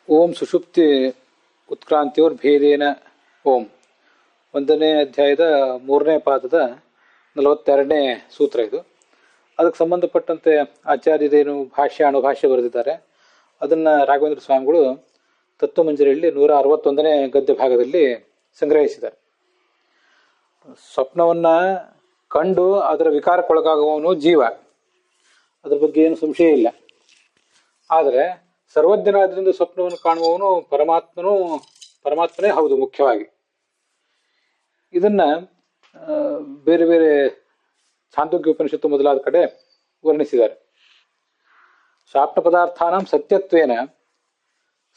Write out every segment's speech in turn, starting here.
ಓಂ ಸುಷುಪ್ತಿ ಉತ್ಕ್ರಾಂತಿಯೋರ್ಭೇದೇನ ಓಂ. 1ನೇ ಅಧ್ಯಾಯದ 3ನೇ ಪಾದದ 42ನೇ ಸೂತ್ರ ಇದು. ಅದಕ್ಕೆ ಸಂಬಂಧಪಟ್ಟಂತೆ ಆಚಾರ್ಯರೇನು ಭಾಷ್ಯ ಅಣುಭಾಷ್ಯ ಬರೆದಿದ್ದಾರೆ. ಅದನ್ನು ರಾಘವೇಂದ್ರ ಸ್ವಾಮಿಗಳು ತತ್ವಮಂಜರಿಯಲ್ಲಿ 161ನೇ ಗದ್ಯ ಭಾಗದಲ್ಲಿ ಸಂಗ್ರಹಿಸಿದ್ದಾರೆ. ಸ್ವಪ್ನವನ್ನು ಕಂಡು ಅದರ ವಿಕಾರಕ್ಕೊಳಗಾಗುವವನು ಜೀವ, ಅದ್ರ ಬಗ್ಗೆ ಏನು ಸಂಶಯ ಇಲ್ಲ. ಆದರೆ ಸರ್ವಜ್ಞನಾದ್ರಿಂದ ಸ್ವಪ್ನವನ್ನು ಕಾಣುವವನು ಪರಮಾತ್ಮನೇ ಹೌದು ಮುಖ್ಯವಾಗಿ. ಇದನ್ನ ಬೇರೆ ಬೇರೆ ಛಾಂದೋಗ್ಯ ಉಪನಿಷತ್ತು ಮೊದಲಾದ ಕಡೆ ವರ್ಣಿಸಿದ್ದಾರೆ. ಸ್ವಪ್ನ ಪದಾರ್ಥಾನಾಂ ಸತ್ಯತ್ವೇನ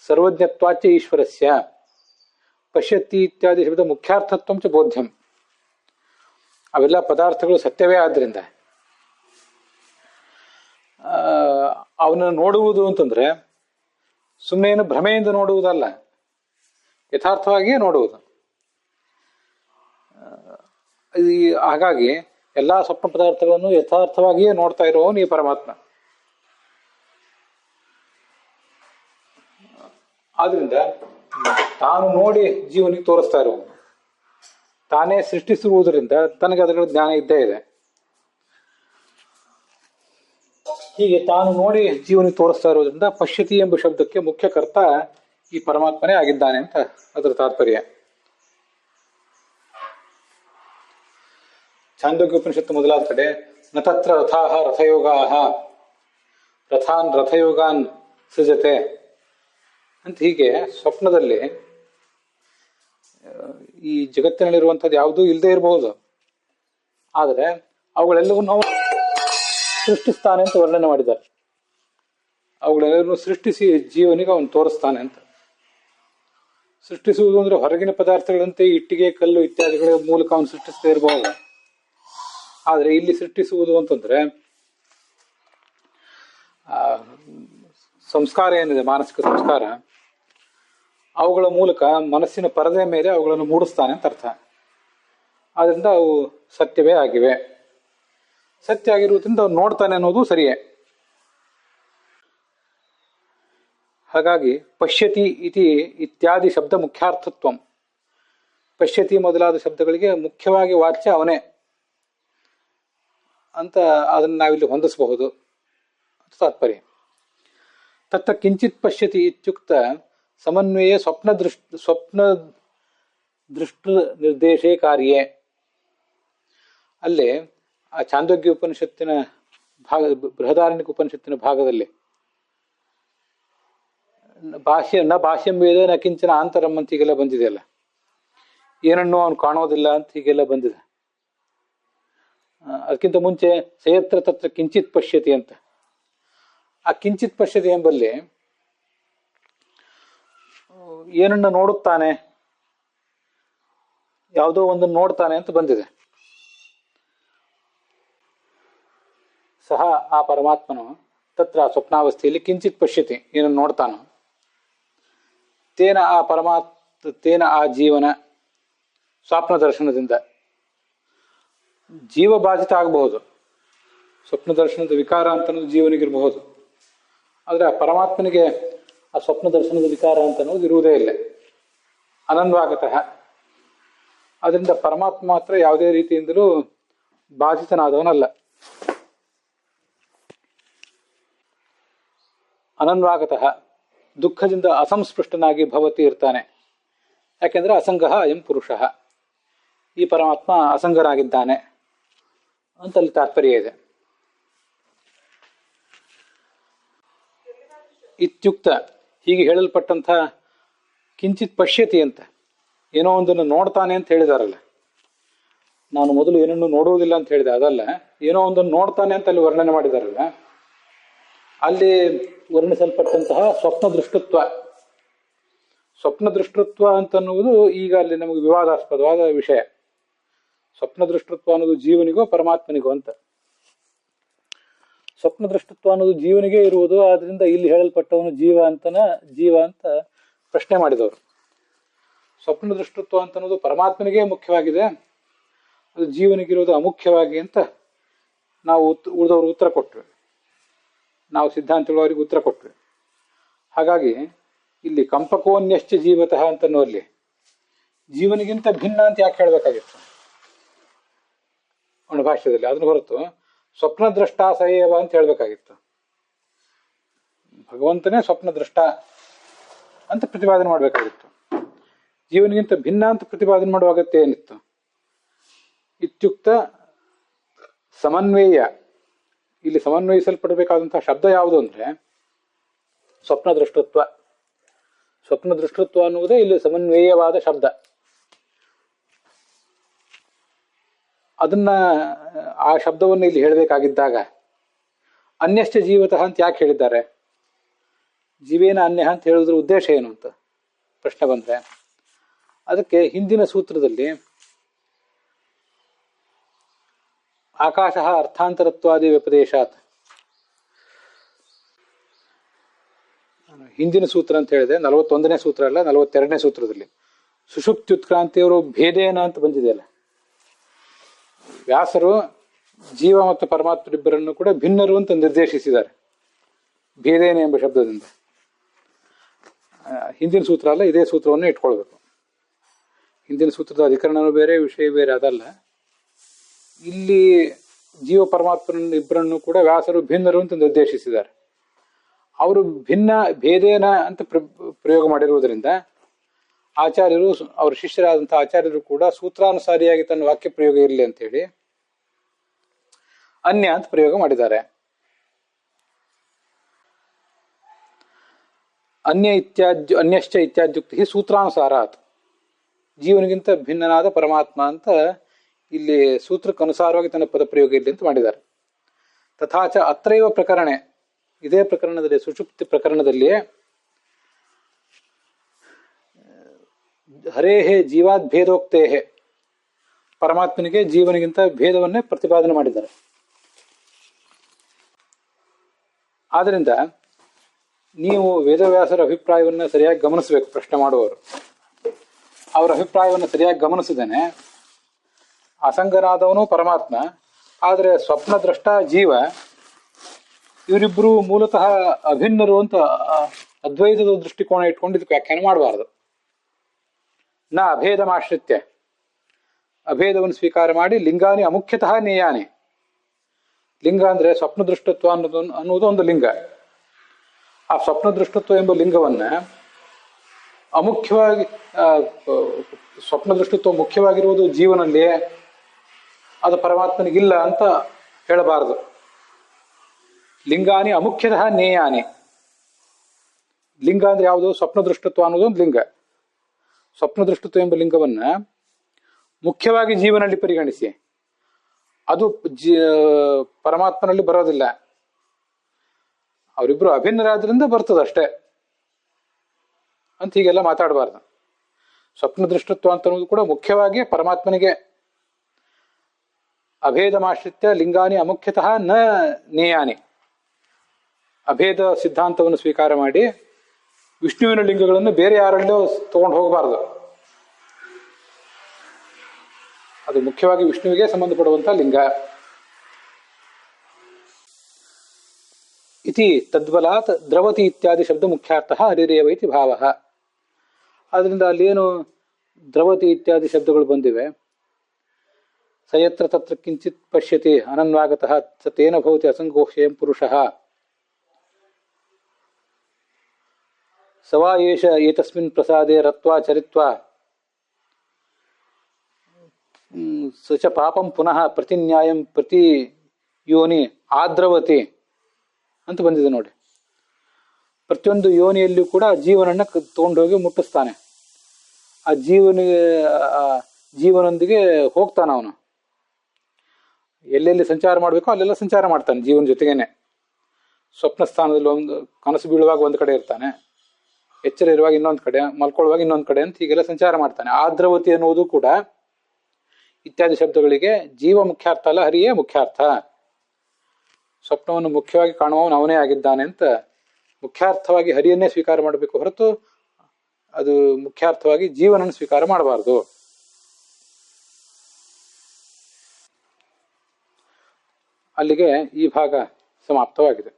ಸರ್ವಜ್ಞತ್ವಾಚ ಈಶ್ವರಸ್ಯ ಪಶ್ಯತಿ ಇತ್ಯಾದಿ ಶಬ್ದ ಮುಖ್ಯಾರ್ಥತ್ವಂಚ ಬೋಧ್ಯಂ. ಅವೆಲ್ಲ ಪದಾರ್ಥಗಳು ಸತ್ಯವೇ ಆದ್ದರಿಂದ ಅವನನ್ನು ನೋಡುವುದು ಅಂತಂದ್ರೆ ಸುಮ್ಮನೆ ಏನು ಭ್ರಮೆಯಿಂದ ನೋಡುವುದಲ್ಲ, ಯಥಾರ್ಥವಾಗಿಯೇ ನೋಡುವುದು. ಹಾಗಾಗಿ ಎಲ್ಲಾ ಸ್ವಪ್ನ ಪದಾರ್ಥಗಳನ್ನು ಯಥಾರ್ಥವಾಗಿಯೇ ನೋಡ್ತಾ ಇರುವವನು ಈ ಪರಮಾತ್ಮ. ಆದ್ರಿಂದ ತಾನು ನೋಡಿ ಜೀವನಿಗೆ ತೋರಿಸ್ತಾ ಇರುವವನು, ತಾನೇ ಸೃಷ್ಟಿಸುವುದರಿಂದ ತನಗೆ ಅದರ ಜ್ಞಾನ ಇದ್ದೇ ಇದೆ. ಹೀಗೆ ತಾನು ನೋಡಿ ಜೀವನಿಗೆ ತೋರಿಸ್ತಾ ಇರೋದ್ರಿಂದ ಪಶ್ಯತಿ ಎಂಬ ಶಬ್ದಕ್ಕೆ ಮುಖ್ಯ ಕರ್ತ ಈ ಪರಮಾತ್ಮನೇ ಆಗಿದ್ದಾನೆ ಅಂತ ಅದರ ತಾತ್ಪರ್ಯ. ಛಾಂದೋಗ್ಯ ಉಪನಿಷತ್ತು ಮೊದಲಾದ ಕಡೆ ನ ತತ್ರ ರಥಾಹ ರಥಯೋಗಾಹ ರಥಾನ್ ರಥಯೋಗಾನ್ ಸೃಜತೆ ಅಂತ ಹೀಗೆ ಸ್ವಪ್ನದಲ್ಲಿ ಈ ಜಗತ್ತಿನಲ್ಲಿರುವಂಥದ್ದು ಯಾವುದೂ ಇಲ್ಲದೆ ಇರಬಹುದು, ಆದರೆ ಅವುಗಳೆಲ್ಲವನ್ನೂ ಸೃಷ್ಟಿಸ್ತಾನೆ ಅಂತ ವರ್ಣನೆ ಮಾಡಿದ್ದಾರೆ. ಅವುಗಳೆಲ್ಲವನ್ನೂ ಸೃಷ್ಟಿಸಿ ಜೀವನಿಗೆ ಅವನು ತೋರಿಸ್ತಾನೆ ಅಂತ. ಸೃಷ್ಟಿಸುವುದು ಅಂದ್ರೆ ಹೊರಗಿನ ಪದಾರ್ಥಗಳಂತೆ ಇಟ್ಟಿಗೆ, ಕಲ್ಲು ಇತ್ಯಾದಿಗಳ ಮೂಲಕ ಅವನು ಸೃಷ್ಟಿಸದೇ ಇರಬಹುದು. ಆದರೆ ಇಲ್ಲಿ ಸೃಷ್ಟಿಸುವುದು ಅಂತಂದ್ರೆ ಸಂಸ್ಕಾರ ಏನಿದೆ, ಮಾನಸಿಕ ಸಂಸ್ಕಾರ, ಅವುಗಳ ಮೂಲಕ ಮನಸ್ಸಿನ ಪರದೆ ಮೇಲೆ ಅವುಗಳನ್ನು ಮೂಡಿಸ್ತಾನೆ ಅಂತ ಅರ್ಥ. ಆದ್ರಿಂದ ಅವು ಸತ್ಯವೇ ಆಗಿವೆ. ಸತ್ಯ ಆಗಿರುವುದರಿಂದ ಅವನು ನೋಡ್ತಾನೆ ಅನ್ನೋದು ಸರಿಯೇ. ಹಾಗಾಗಿ ಪಶ್ಯತಿ ಇತ್ಯಾದಿ ಶಬ್ದ ಮುಖ್ಯಾರ್ಥತ್ವಂ. ಪಶ್ಯತಿ ಮೊದಲಾದ ಶಬ್ದಗಳಿಗೆ ಮುಖ್ಯವಾಗಿ ವಾಚ್ಯ ಅವನೇ ಅಂತ ಅದನ್ನು ನಾವಿಲ್ಲಿ ಹೊಂದಿಸಬಹುದು ಅಂತ ತಾತ್ಪರ್ಯ. ತತ್ತ ಕಿಂಚಿತ್ ಪಶ್ಯತಿ ಇತ್ಯುಕ್ತ ಸಮನ್ವಯ ಸ್ವಪ್ನ ದೃಷ್ಟ ನಿರ್ದೇಶೇ ಕಾರ್ಯೇ. ಅಲ್ಲಿ ಆ ಛಾಂದೋಗ್ಯ ಉಪನಿಷತ್ತಿನ ಬೃಹದಾರಣ್ಯಕ ಉಪನಿಷತ್ತಿನ ಭಾಗದಲ್ಲಿ ಭಾಷ್ಯಂ ವೇದ ನ ಕಿಂಚನ ಆಂತರಂ ಅಂತ ಹೀಗೆಲ್ಲ ಬಂದಿದೆಯಲ್ಲ, ಏನನ್ನೂ ಅವನು ಕಾಣೋದಿಲ್ಲ ಅಂತ ಹೀಗೆಲ್ಲ ಬಂದಿದೆ. ಅದಕ್ಕಿಂತ ಮುಂಚೆ ಸಯತ್ರ ತತ್ರ ಕಿಂಚಿತ್ ಪಶ್ಯತಿ ಅಂತ. ಆ ಕಿಂಚಿತ್ ಪಶ್ಯತಿ ಎಂಬಲ್ಲಿ ಏನನ್ನ ನೋಡುತ್ತಾನೆ, ಯಾವುದೋ ಒಂದನ್ನು ನೋಡ್ತಾನೆ ಅಂತ ಬಂದಿದೆ. ಸಹ ಆ ಪರಮಾತ್ಮನು ತತ್ರ ಸ್ವಪ್ನಾವಸ್ಥೆಯಲ್ಲಿ ಕಿಂಚಿತ್ ಪಶ್ಯತಿ, ಏನನ್ನು ನೋಡ್ತಾನೋ, ತೇನ ಆ ಜೀವನ ಸ್ವಪ್ನ ದರ್ಶನದಿಂದ ಜೀವ ಬಾಧಿತ ಆಗಬಹುದು. ಸ್ವಪ್ನ ದರ್ಶನದ ವಿಕಾರ ಅಂತ ಅನ್ನೋದು ಜೀವನಿಗಿರಬಹುದು, ಆದರೆ ಆ ಪರಮಾತ್ಮನಿಗೆ ಆ ಸ್ವಪ್ನ ದರ್ಶನದ ವಿಕಾರ ಅಂತ ಅನ್ನೋದು ಇರುವುದೇ ಇಲ್ಲ, ಅನನ್ವಾಗತಃ. ಅದರಿಂದ ಪರಮಾತ್ಮ ಮಾತ್ರ ಯಾವುದೇ ರೀತಿಯಿಂದಲೂ ಬಾಧಿತನಾದವನಲ್ಲ. ಅನನ್ವಾಗತಃ ದುಃಖದಿಂದ ಅಸಂಸ್ಪೃಷ್ಟನಾಗಿ ಭವತಿ ಇರ್ತಾನೆ. ಯಾಕೆಂದ್ರೆ ಅಸಂಗಃ ಅಯಂ ಪುರುಷಃ, ಈ ಪರಮಾತ್ಮ ಅಸಂಗನಾಗಿದ್ದಾನೆ ಅಂತ ಅಲ್ಲಿ ತಾತ್ಪರ್ಯ ಇದೆ. ಇತ್ಯುಕ್ತ ಹೀಗೆ ಹೇಳಲ್ಪಟ್ಟಂಥ ಕಿಂಚಿತ್ ಪಶ್ಯತಿ ಅಂತ, ಏನೋ ಒಂದನ್ನು ನೋಡ್ತಾನೆ ಅಂತ ಹೇಳಿದಾರಲ್ಲ. ನಾನು ಮೊದಲು ಏನನ್ನು ನೋಡುವುದಿಲ್ಲ ಅಂತ ಹೇಳಿದೆ, ಅದಲ್ಲ, ಏನೋ ಒಂದನ್ನು ನೋಡ್ತಾನೆ ಅಂತ ಅಲ್ಲಿ ವರ್ಣನೆ ಮಾಡಿದಾರಲ್ಲ, ಅಲ್ಲಿ ವರ್ಣಿಸಲ್ಪಟ್ಟಂತಹ ಸ್ವಪ್ನ ದೃಷ್ಟತ್ವ ಅಂತನ್ನುವುದು ಈಗ ಅಲ್ಲಿ ನಮಗೆ ವಿವಾದಾಸ್ಪದವಾದ ವಿಷಯ. ಸ್ವಪ್ನ ದೃಷ್ಟತ್ವ ಅನ್ನೋದು ಜೀವನಿಗೋ ಪರಮಾತ್ಮನಿಗೋ ಅಂತ. ಸ್ವಪ್ನ ದೃಷ್ಟತ್ವ ಅನ್ನೋದು ಜೀವನಿಗೆ ಇರುವುದು, ಆದ್ರಿಂದ ಇಲ್ಲಿ ಹೇಳಲ್ಪಟ್ಟವನು ಜೀವ ಅಂತ ಪ್ರಶ್ನೆ ಮಾಡಿದವರು. ಸ್ವಪ್ನ ದೃಷ್ಟತ್ವ ಅಂತ ಅನ್ನೋದು ಪರಮಾತ್ಮನಿಗೆ ಮುಖ್ಯವಾಗಿದೆ, ಅದು ಜೀವನಿಗಿರೋದು ಅಮುಖ್ಯವಾಗಿ ಅಂತ ನಾವು ಉಳಿದವರು ಉತ್ತರ ಕೊಟ್ವಿ. ನಾವು ಸಿದ್ಧಾಂತಗಳು ಅವರಿಗೆ ಉತ್ತರ ಕೊಟ್ವಿ. ಹಾಗಾಗಿ ಇಲ್ಲಿ ಕಂಪಕೋನ್ಯಶ್ಚ ಜೀವತಃ ಅಂತನ್ನುವಲ್ಲಿ ಜೀವನಿಗಿಂತ ಭಿನ್ನ ಅಂತ ಯಾಕೆ ಹೇಳಬೇಕಾಗಿತ್ತು ಅವನ ಭಾಷ್ಯದಲ್ಲಿ? ಅದನ್ನು ಹೊರತು ಸ್ವಪ್ನ ದೃಷ್ಟ ಸಯೇವ ಅಂತ ಹೇಳಬೇಕಾಗಿತ್ತು. ಭಗವಂತನೇ ಸ್ವಪ್ನ ದೃಷ್ಟ ಅಂತ ಪ್ರತಿಪಾದನೆ ಮಾಡಬೇಕಾಗಿತ್ತು. ಜೀವನಿಗಿಂತ ಭಿನ್ನ ಅಂತ ಪ್ರತಿಪಾದನೆ ಮಾಡುವ ಅಗತ್ಯ ಏನಿತ್ತು? ಇತ್ಯುಕ್ತ ಸಮನ್ವಯ. ಇಲ್ಲಿ ಸಮನ್ವಯಿಸಲ್ಪಡಬೇಕಾದಂತಹ ಶಬ್ದ ಯಾವುದು ಅಂದ್ರೆ ಸ್ವಪ್ನ ದೃಷ್ಟತ್ವ. ಸ್ವಪ್ನ ದೃಷ್ಟತ್ವ ಅನ್ನುವುದೇ ಇಲ್ಲಿ ಸಮನ್ವಯವಾದ ಶಬ್ದ. ಅದನ್ನ ಆ ಶಬ್ದವನ್ನು ಇಲ್ಲಿ ಹೇಳಬೇಕಾಗಿದ್ದಾಗ ಅನ್ಯಶ್ಚ ಜೀವತಃ ಅಂತ ಯಾಕೆ ಹೇಳಿದ್ದಾರೆ? ಜೀವೇನ ಅನ್ಯ ಅಂತ ಹೇಳುವುದ್ರ ಉದ್ದೇಶ ಏನು ಅಂತ ಪ್ರಶ್ನೆ ಬಂದ್ರೆ, ಅದಕ್ಕೆ ಹಿಂದಿನ ಸೂತ್ರದಲ್ಲಿ ಆಕಾಶ ಅರ್ಥಾಂತರತ್ವಾದಿ ವ್ಯಪದೇಶಾತ್, ಹಿಂದಿನ ಸೂತ್ರ ಅಂತ ಹೇಳಿದೆ, 41ನೇ ಸೂತ್ರ ಅಲ್ಲ 42ನೇ ಸೂತ್ರದಲ್ಲಿ ಸುಷುಪ್ತ್ಯುತ್ಕ್ರಾಂತಿಯವರು ಭೇದೇನ ಅಂತ ಬಂದಿದೆಯಲ್ಲ, ವ್ಯಾಸರು ಜೀವ ಮತ್ತು ಪರಮಾತ್ಮರಿಬ್ಬರನ್ನು ಕೂಡ ಭಿನ್ನರು ಅಂತ ನಿರ್ದೇಶಿಸಿದ್ದಾರೆ ಭೇದೇನ ಎಂಬ ಶಬ್ದದಿಂದ. ಹಿಂದಿನ ಸೂತ್ರ ಅಲ್ಲ, ಇದೇ ಸೂತ್ರವನ್ನು ಇಟ್ಕೊಳ್ಬೇಕು. ಹಿಂದಿನ ಸೂತ್ರದ ಅಧಿಕರಣನೂ ಬೇರೆ, ವಿಷಯ ಬೇರೆ, ಅದಲ್ಲ. ಇಲ್ಲಿ ಜೀವ ಪರಮಾತ್ಮರನ್ನು ಇಬ್ಬರನ್ನು ಕೂಡ ವ್ಯಾಸರು ಭಿನ್ನರು ಅಂತ ನಿರ್ದೇಶಿಸಿದ್ದಾರೆ. ಅವರು ಭಿನ್ನ ಭೇದೇನ ಅಂತ ಪ್ರಯೋಗ ಮಾಡಿರುವುದರಿಂದ ಆಚಾರ್ಯರು, ಅವರ ಶಿಷ್ಯರಾದಂತಹ ಆಚಾರ್ಯರು ಕೂಡ ಸೂತ್ರಾನುಸಾರಿಯಾಗಿ ತನ್ನ ವಾಕ್ಯ ಪ್ರಯೋಗ ಇರಲಿ ಅಂತ ಹೇಳಿ ಅನ್ಯ ಅಂತ ಪ್ರಯೋಗ ಮಾಡಿದ್ದಾರೆ. ಅನ್ಯಶ್ಚ ಇತ್ಯಾದ್ಯುಕ್ತಿ ಸೂತ್ರಾನುಸಾರಾತ್, ಜೀವನಿಗಿಂತ ಭಿನ್ನನಾದ ಪರಮಾತ್ಮ ಅಂತ ಇಲ್ಲಿ ಸೂತ್ರಕ್ಕನುಸಾರವಾಗಿ ತನ್ನ ಪದ ಪ್ರಯೋಗ ಇರಲಿ ಅಂತ ಮಾಡಿದ್ದಾರೆ. ತಥಾಚ ಅತ್ರೈವ ಪ್ರಕರಣ, ಇದೇ ಪ್ರಕರಣದಲ್ಲಿ ಸುಷುಪ್ತಿ ಪ್ರಕರಣದಲ್ಲಿ ಹರೇಹೇ ಜೀವಾದ್ ಭೇದೋಕ್ತೇ, ಪರಮಾತ್ಮನಿಗೆ ಜೀವನಿಗಿಂತ ಭೇದವನ್ನೇ ಪ್ರತಿಪಾದನೆ ಮಾಡಿದ್ದಾರೆ. ಆದ್ರಿಂದ ನೀವು ವೇದವ್ಯಾಸರ ಅಭಿಪ್ರಾಯವನ್ನು ಸರಿಯಾಗಿ ಗಮನಿಸಬೇಕು. ಪ್ರಶ್ನೆ ಮಾಡುವವರು ಅವರ ಅಭಿಪ್ರಾಯವನ್ನು ಸರಿಯಾಗಿ ಗಮನಿಸಿದ್ದೇನೆ, ಅಸಂಗನಾದವನು ಪರಮಾತ್ಮ, ಆದರೆ ಸ್ವಪ್ನ ದ್ರಷ್ಟ ಜೀವ, ಇವರಿಬ್ಬರು ಮೂಲತಃ ಅಭಿನ್ನರು ಅಂತ ಅದ್ವೈತದ ದೃಷ್ಟಿಕೋನ ಇಟ್ಕೊಂಡು ಇದಕ್ಕೆ ವ್ಯಾಖ್ಯಾನ ಮಾಡಬಾರದು. ನ ಅಭೇದಮಾಶ್ರಿತ್ಯ, ಅಭೇದವನ್ನು ಸ್ವೀಕಾರ ಮಾಡಿ ಲಿಂಗಾನಿ ಅಮುಖ್ಯತಃ ನೇಯಾನಿ. ಲಿಂಗ ಅಂದ್ರೆ ಸ್ವಪ್ನ ದೃಷ್ಟತ್ವ ಅನ್ನುವುದು ಒಂದು ಲಿಂಗ. ಆ ಸ್ವಪ್ನ ದೃಷ್ಟತ್ವ ಎಂಬ ಲಿಂಗವನ್ನ ಅಮುಖ್ಯವಾಗಿ, ಸ್ವಪ್ನ ದೃಷ್ಟತ್ವ ಮುಖ್ಯವಾಗಿರುವುದು ಜೀವನಲ್ಲಿ, ಅದು ಪರಮಾತ್ಮನಿಗಿಲ್ಲ ಅಂತ ಹೇಳಬಾರದು. ಲಿಂಗಾನಿ ಅಮುಖ್ಯತಃ ನೇಯಾನಿ. ಲಿಂಗ ಅಂದ್ರೆ ಯಾವುದು? ಸ್ವಪ್ನ ದೃಷ್ಟತ್ವ ಅನ್ನೋದು ಒಂದು ಲಿಂಗ. ಸ್ವಪ್ನ ದೃಷ್ಟತ್ವ ಎಂಬ ಲಿಂಗವನ್ನ ಮುಖ್ಯವಾಗಿ ಜೀವನಲ್ಲಿ ಪರಿಗಣಿಸಿ, ಅದು ಪರಮಾತ್ಮನಲ್ಲಿ ಬರೋದಿಲ್ಲ. ಅವರಿಬ್ರು ಅಭಿನ್ನರಾದ್ರಿಂದ ಬರ್ತದಷ್ಟೇ ಅಂತ ಹೀಗೆಲ್ಲ ಮಾತಾಡಬಾರ್ದು. ಸ್ವಪ್ನ ದೃಷ್ಟತ್ವ ಅಂತ ಅನ್ನೋದು ಕೂಡ ಮುಖ್ಯವಾಗಿ ಪರಮಾತ್ಮನಿಗೆ. ಅಭೇದಮಾಶ್ರಿತ್ಯ ಲಿಂಗಾನಿ ಅಮುಖ್ಯತಃ ನ ನೇಯಾನಿ. ಅಭೇದ ಸಿದ್ಧಾಂತವನ್ನು ಸ್ವೀಕಾರ ಮಾಡಿ ವಿಷ್ಣುವಿನ ಲಿಂಗಗಳನ್ನು ಬೇರೆ ಯಾರಲ್ಲೋ ತಗೊಂಡು ಹೋಗಬಾರದು. ಅದು ಮುಖ್ಯವಾಗಿ ವಿಷ್ಣುವಿಗೆ ಸಂಬಂಧಪಡುವಂತಹ ಲಿಂಗ. ಇತಿ ತದ್ಬಲಾತ್ ದ್ರವತಿ ಇತ್ಯಾದಿ ಶಬ್ದ ಮುಖ್ಯಾರ್ಥ ಹರಿರೇವ ಇತಿ ಭಾವ. ಆದ್ರಿಂದ ಅಲ್ಲೇನು ದ್ರವತಿ ಇತ್ಯಾದಿ ಶಬ್ದಗಳು ಬಂದಿವೆ. ಸಯತ್ರ ತತ್ರ ಕಿಂಚಿತ್ ಪಶ್ಯತಿ ಅನನ್ವಾಗತಃ ತೇನ ಭವತಿ ಅಸಂಗೋಹ್ಯಂ ಪುರುಷಃ ಸವಾ ಏಷ ಏತಸ್ಮಿನ್ ಪ್ರಸಾದೆ ರತ್ವಾ ಚರಿತ್ವಾ ಸಚ ಪಾಪಂ ಪುನಃ ಪ್ರತಿನ್ಯಾಯಂ ಪ್ರತಿ ಯೋನಿ ಆದ್ರವತಿ ಅಂತ ಬಂದಿದೆ ನೋಡಿ. ಪ್ರತಿಯೊಂದು ಯೋನಿಯಲ್ಲಿಯೂ ಕೂಡ ಜೀವನನ್ನ ತಗೊಂಡೋಗಿ ಮುಟ್ಟಿಸ್ತಾನೆ. ಆ ಜೀವನೊಂದಿಗೆ ಹೋಗ್ತಾನೆ. ಅವನು ಎಲ್ಲೆಲ್ಲಿ ಸಂಚಾರ ಮಾಡಬೇಕೋ ಅಲ್ಲೆಲ್ಲ ಸಂಚಾರ ಮಾಡ್ತಾನೆ ಜೀವನ ಜೊತೆಗೇನೆ. ಸ್ವಪ್ನ ಸ್ಥಾನದಲ್ಲಿ ಒಂದು, ಕನಸು ಬೀಳುವಾಗ ಒಂದು ಕಡೆ ಇರ್ತಾನೆ, ಎಚ್ಚರ ಇರುವಾಗ ಇನ್ನೊಂದು ಕಡೆ, ಮಲ್ಕೊಳ್ಳುವಾಗ ಇನ್ನೊಂದು ಕಡೆ ಅಂತ ಹೀಗೆಲ್ಲ ಸಂಚಾರ ಮಾಡ್ತಾನೆ. ಆದ್ರವತಿ ಅನ್ನುವುದು ಕೂಡ ಇತ್ಯಾದಿ ಶಬ್ದಗಳಿಗೆ ಜೀವ ಮುಖ್ಯಾರ್ಥ ಅಲ್ಲ, ಹರಿಯೇ ಮುಖ್ಯಾರ್ಥ. ಸ್ವಪ್ನವನ್ನು ಮುಖ್ಯವಾಗಿ ಕಾಣುವವನು ಅವನೇ ಆಗಿದ್ದಾನೆ ಅಂತ ಮುಖ್ಯಾರ್ಥವಾಗಿ ಹರಿಯನ್ನೇ ಸ್ವೀಕಾರ ಮಾಡಬೇಕು ಹೊರತು ಅದು ಮುಖ್ಯಾರ್ಥವಾಗಿ ಜೀವನನ್ನು ಸ್ವೀಕಾರ ಮಾಡಬಾರದು. ಅಲ್ಲಿಗೆ ಈ ಭಾಗ ಸಮಾಪ್ತವಾಗಿದೆ.